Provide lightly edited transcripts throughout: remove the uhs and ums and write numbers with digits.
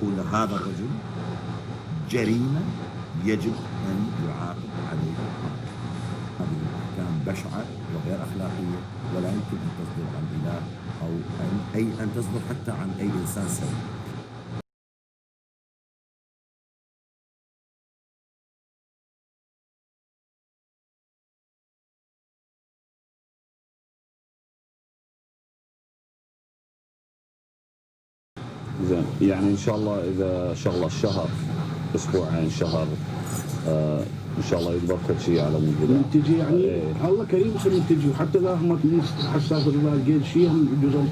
أقول هذا الرجل جريمة يجب أن يعاقب عليها. هذه الأحكام بشعة وغير أخلاقية، ولا يمكن أن تصدر عن إله أو أن تصدر حتى عن أي إنسان سوي. زين، يعني ان شاء الله اذا شغله الشهر اسبوعين شهر ان شاء الله يقدر كل شيء على من تجي يعني الله كريم سمي تجي، وحتى اذا ما حساس الرضا لقيت شيء يجوز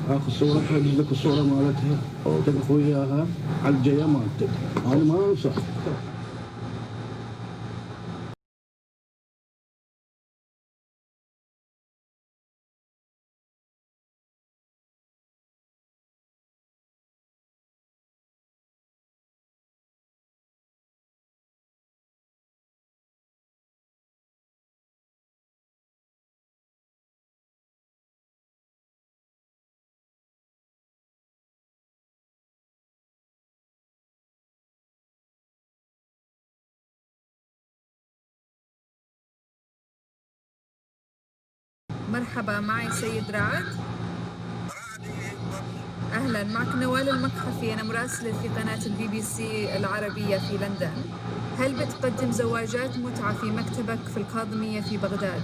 اخذ صورتها ادز لك الصوره مالتها تلقى وياها على الجايه مالتك. انا ما انصح. مرحبا، معي سيد رعد. أهلا، معك نوال المقحفي، أنا مراسلة في قناة BBC العربية في لندن. هل بتقدم زواجات متعة في مكتبك في الكاظمية في بغداد؟